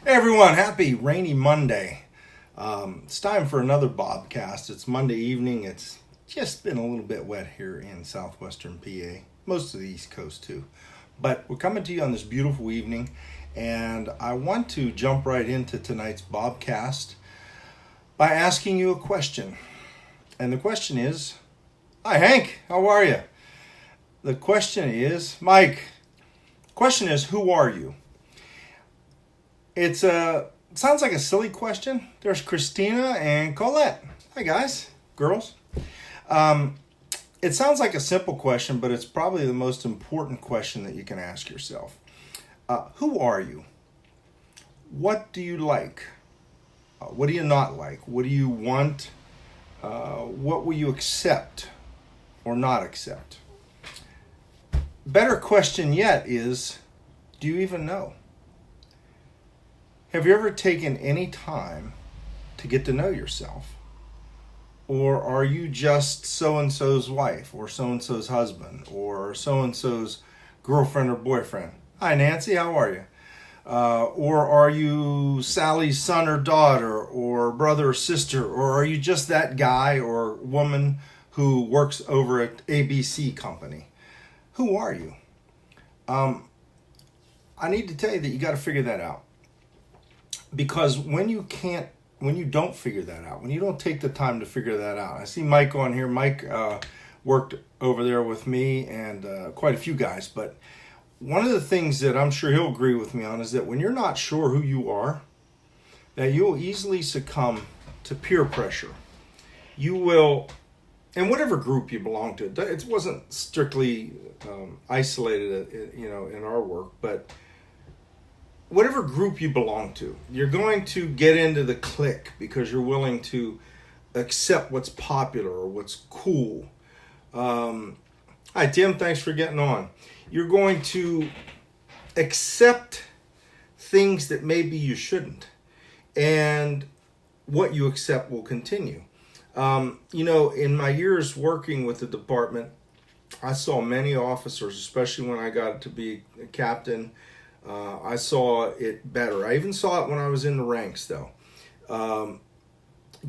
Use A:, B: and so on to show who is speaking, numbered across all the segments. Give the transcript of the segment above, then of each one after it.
A: Hey everyone, happy rainy Monday. It's time for another Bobcast. It's Monday evening. It's just been a little bit wet here in southwestern PA, most of the East Coast too. But we're coming to you on this beautiful evening, and I want to jump right into tonight's Bobcast by asking you a question. And the question is, hi Hank, how are you? The question is, Mike, the question is, who are you? Sounds like a silly question. There's Christina and Colette. Hi guys, girls. It sounds like a simple question, but it's probably the most important question that you can ask yourself. Who are you? What do you like? What do you not like? What do you want? What will you accept or not accept? Better question yet is, do you even know? Have you ever taken any time to get to know yourself? Or are you just so-and-so's wife or so-and-so's husband or so-and-so's girlfriend or boyfriend? Hi, Nancy, how are you? Or are you Sally's son or daughter or brother or sister? Or are you just that guy or woman who works over at ABC company? Who are you? I need to tell you that you got to figure that out. Because when you don't figure that out, when you don't take the time to figure that out, I see Mike on here. Mike worked over there with me and quite a few guys. But one of the things that I'm sure he'll agree with me on is that when you're not sure who you are, that you'll easily succumb to peer pressure. You will, in whatever group you belong to. It wasn't strictly isolated, in our work, but whatever group you belong to, you're going to get into the clique because you're willing to accept what's popular or what's cool. Hi, Tim. Thanks for getting on. You're going to accept things that maybe you shouldn't. And what you accept will continue. In my years working with the department, I saw many officers, especially when I got to be a captain. I saw it better. I even saw it when I was in the ranks, though.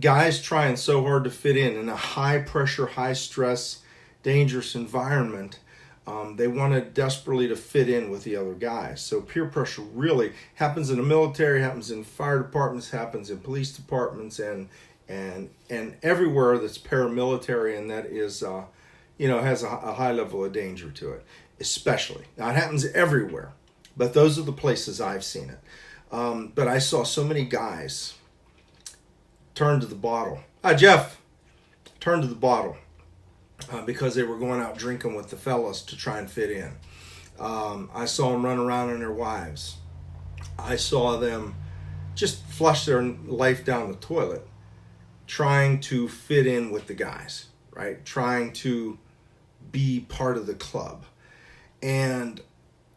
A: Guys trying so hard to fit in a high-pressure, high-stress, dangerous environment. They wanted desperately to fit in with the other guys. So peer pressure really happens in the military, happens in fire departments, happens in police departments, and everywhere that's paramilitary and that is, has a high level of danger to it, especially. Now, it happens everywhere. But those are the places I've seen it. But I saw so many guys turn to the bottle. Hi, Jeff. Turn to the bottle because they were going out drinking with the fellas to try and fit in. I saw them run around on their wives. I saw them just flush their life down the toilet trying to fit in with the guys, right? Trying to be part of the club. And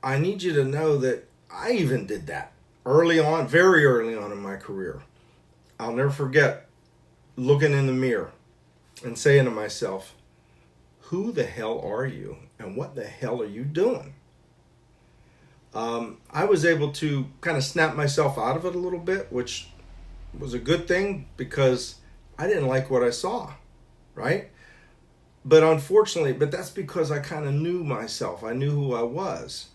A: I need you to know that I even did that early on, very early on in my career. I'll never forget looking in the mirror and saying to myself, who the hell are you and what the hell are you doing? I was able to kind of snap myself out of it a little bit, which was a good thing because I didn't like what I saw, right? But unfortunately, that's because I kind of knew myself. I knew who I was.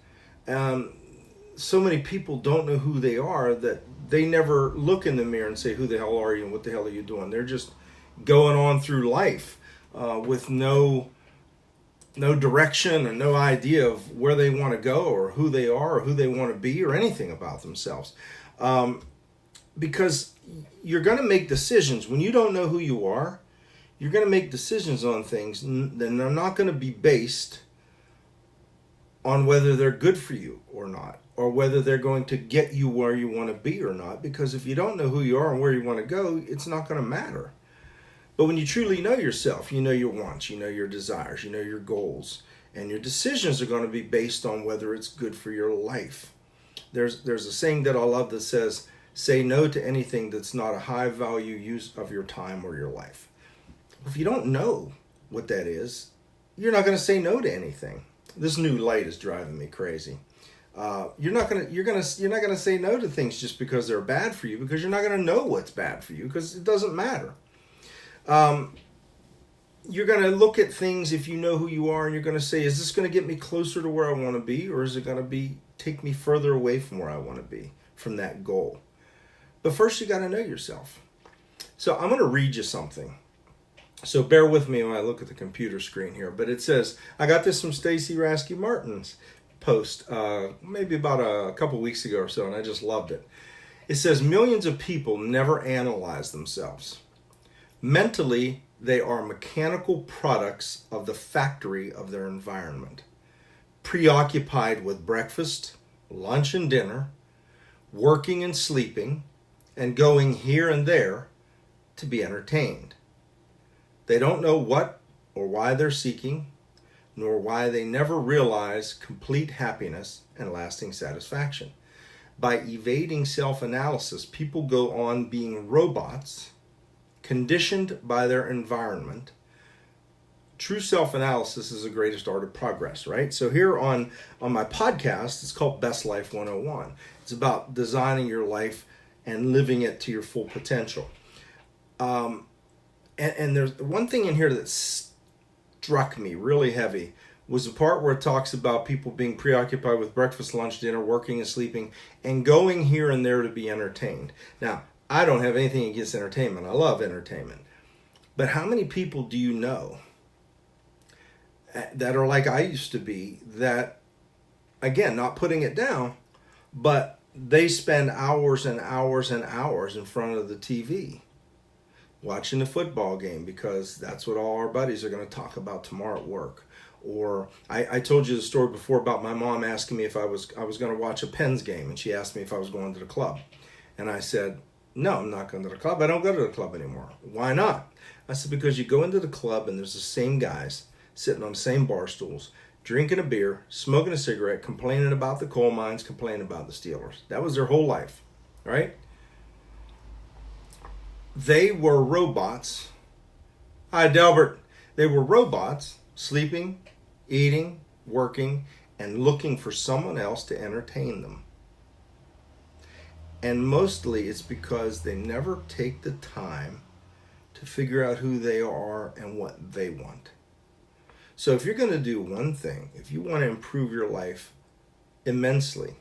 A: So many people don't know who they are that they never look in the mirror and say, who the hell are you and what the hell are you doing? They're just going on through life with no direction or no idea of where they want to go or who they are or who they want to be or anything about themselves. Because you're going to make decisions. When you don't know who you are, you're going to make decisions on things and they're not going to be based on whether they're good for you or not, or whether they're going to get you where you want to be or not. Because if you don't know who you are and where you want to go, it's not going to matter. But when you truly know yourself, you know your wants, you know your desires, you know your goals, and your decisions are going to be based on whether it's good for your life. There's a saying that I love that says, say no to anything that's not a high value use of your time or your life. If you don't know what that is, you're not going to say no to anything. This new light is driving me crazy. You're not gonna say no to things just because they're bad for you, because you're not gonna know what's bad for you, because it doesn't matter. You're gonna look at things if you know who you are, and you're gonna say, is this gonna get me closer to where I want to be, or is it gonna take me further away from where I want to be, from that goal? But first, you got to know yourself. So I'm going to read you something. So bear with me when I look at the computer screen here. But it says, I got this from Stacy Rasky Martin's post maybe about a couple weeks ago or so, and I just loved it. It says, millions of people never analyze themselves. Mentally, they are mechanical products of the factory of their environment, preoccupied with breakfast, lunch, and dinner, working and sleeping, and going here and there to be entertained. They don't know what or why they're seeking, nor why they never realize complete happiness and lasting satisfaction. By evading self-analysis, people go on being robots, conditioned by their environment. True self-analysis is the greatest art of progress, right? So here on my podcast, it's called Best Life 101. It's about designing your life and living it to your full potential. And there's one thing in here that struck me really heavy was the part where it talks about people being preoccupied with breakfast, lunch, dinner, working and sleeping, and going here and there to be entertained. Now, I don't have anything against entertainment. I love entertainment. But how many people do you know that are like I used to be, that, again, not putting it down, but they spend hours and hours and hours in front of the TV watching the football game because that's what all our buddies are going to talk about tomorrow at work. Or I told you the story before about my mom asking me if I was going to watch a Pens game, and she asked me if I was going to the club. And I said, no, I'm not going to the club. I don't go to the club anymore. Why not? I said, because you go into the club and there's the same guys sitting on the same bar stools, drinking a beer, smoking a cigarette, complaining about the coal mines, complaining about the Steelers. That was their whole life, right? They were robots. Hi, Delbert. They were robots, sleeping, eating, working, and looking for someone else to entertain them. And mostly it's because they never take the time to figure out who they are and what they want. So if you're going to do one thing, if you want to improve your life immensely,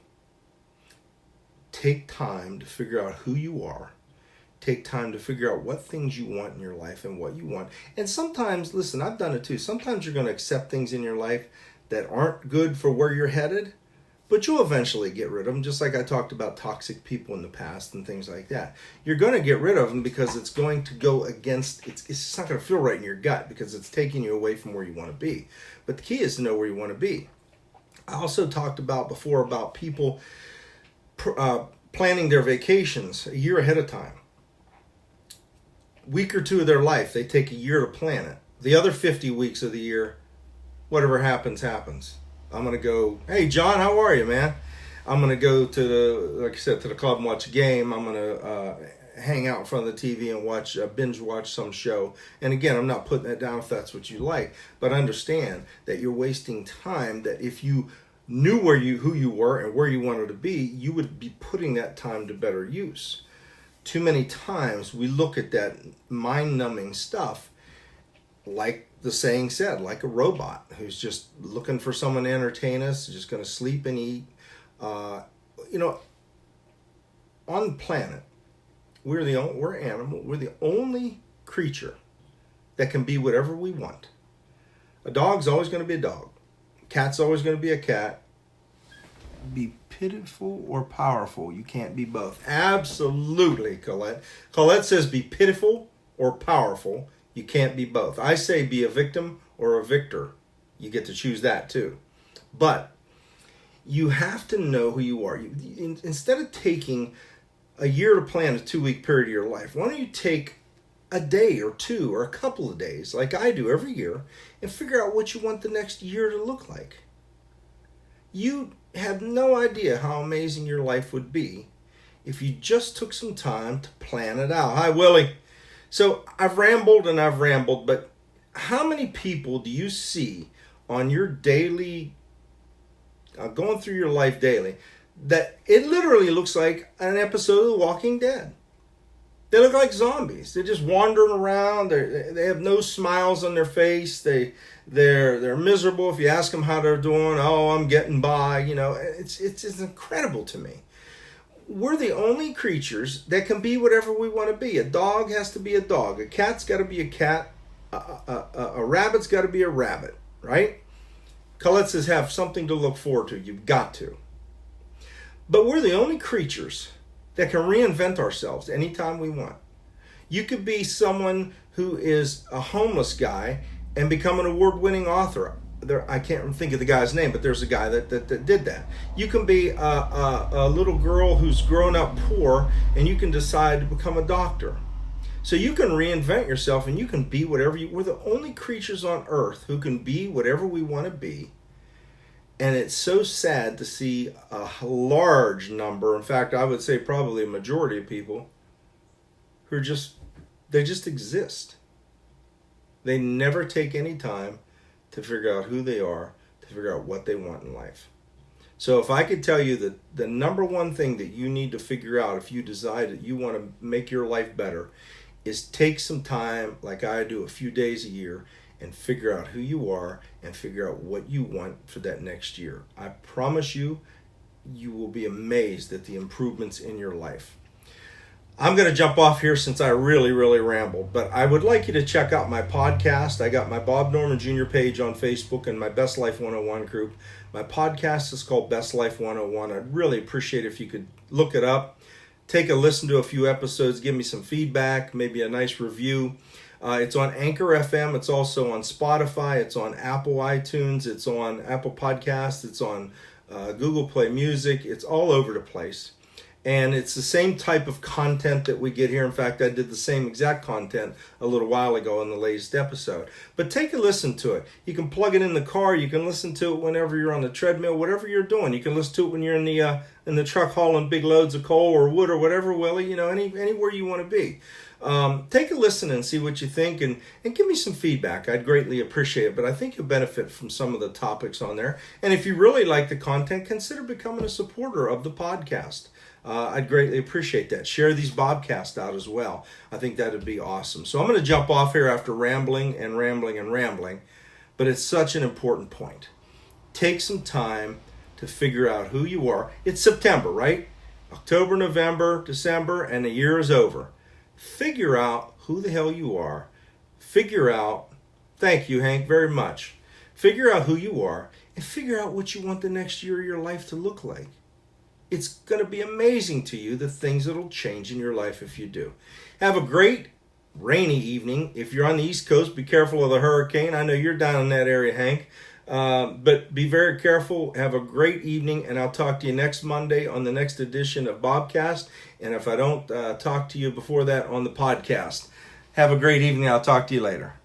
A: take time to figure out who you are. Take time to figure out what things you want in your life and what you want. And sometimes, listen, I've done it too. Sometimes you're going to accept things in your life that aren't good for where you're headed, but you'll eventually get rid of them, just like I talked about toxic people in the past and things like that. You're going to get rid of them because it's going to go against, it's just not going to feel right in your gut because it's taking you away from where you want to be. But the key is to know where you want to be. I also talked about before about people planning their vacations a year ahead of time. Week or two of their life, they take a year to plan it. The other 50 weeks of the year, whatever happens, happens. I'm going to go, hey, John, how are you, man? I'm going to go to like I said, to the club and watch a game. I'm going to hang out in front of the TV and binge watch some show. And again, I'm not putting that down if that's what you like, but understand that you're wasting time, that if you knew who you were and where you wanted to be, you would be putting that time to better use. Too many times we look at that mind-numbing stuff, like the saying said, like a robot who's just looking for someone to entertain us, just going to sleep and eat. On the planet, we're animal. We're the only creature that can be whatever we want. A dog's always going to be a dog. A cat's always going to be a cat. Be pitiful or powerful. You can't be both. Absolutely, Colette. Colette says be pitiful or powerful. You can't be both. I say be a victim or a victor. You get to choose that too. But you have to know who you are. Instead of taking a year to plan a 2-week period of your life, why don't you take a day or two or a couple of days, like I do every year, and figure out what you want the next year to look like. You have no idea how amazing your life would be if you just took some time to plan it out. Hi, Willie. So I've rambled, but how many people do you see on your daily going through your life daily, that it literally looks like an episode of The Walking Dead. They look like zombies. They're just wandering around. They have no smiles on their face. They're miserable. If you ask them how they're doing, oh, I'm getting by. It's incredible to me. We're the only creatures that can be whatever we want to be. A dog has to be a dog. A cat's got to be a cat. A rabbit's got to be a rabbit, right? Colette says have something to look forward to. You've got to. But we're the only creatures that can reinvent ourselves anytime we want. You could be someone who is a homeless guy and become an award-winning author. I can't think of the guy's name, but there's a guy that did that. You can be a little girl who's grown up poor, and you can decide to become a doctor. So you can reinvent yourself, and you can be whatever we're the only creatures on earth who can be whatever we want to be. And it's so sad to see a large number, in fact, I would say probably a majority of people who just exist. They never take any time to figure out who they are, to figure out what they want in life. So if I could tell you that the number one thing that you need to figure out if you decide that you want to make your life better is take some time, like I do, a few days a year, and figure out who you are and figure out what you want for that next year. I promise you, you will be amazed at the improvements in your life. I'm going to jump off here since I really, really rambled, but I would like you to check out my podcast. I got my Bob Norman Jr. page on Facebook and my Best Life 101 group. My podcast is called Best Life 101. I'd really appreciate it if you could look it up, take a listen to a few episodes, give me some feedback, maybe a nice review. It's on Anchor FM. It's also on Spotify. It's on Apple iTunes. It's on Apple Podcasts. It's on Google Play Music. It's all over the place. And it's the same type of content that we get here. In fact, I did the same exact content a little while ago in the latest episode. But take a listen to it. You can plug it in the car. You can listen to it whenever you're on the treadmill, whatever you're doing. You can listen to it when you're in the truck hauling big loads of coal or wood or whatever, Willie, anywhere you want to be. Take a listen and see what you think and give me some feedback. I'd greatly appreciate it, but I think you'll benefit from some of the topics on there. And if you really like the content, consider becoming a supporter of the podcast. I'd greatly appreciate that. Share these Bobcasts out as well. I think that would be awesome. So I'm going to jump off here after rambling, but it's such an important point. Take some time to figure out who you are. It's September, right? October, November, December, and the year is over. Figure out who the hell you are. Thank you, Hank, very much. Figure out who you are and figure out what you want the next year of your life to look like. It's going to be amazing to you the things that will change in your life if you do. Have a great rainy evening. If you're on the East Coast, be careful of the hurricane. I know you're down in that area, Hank. But be very careful. Have a great evening, and I'll talk to you next Monday on the next edition of Bobcast. And if I don't talk to you before that on the podcast, have a great evening. I'll talk to you later.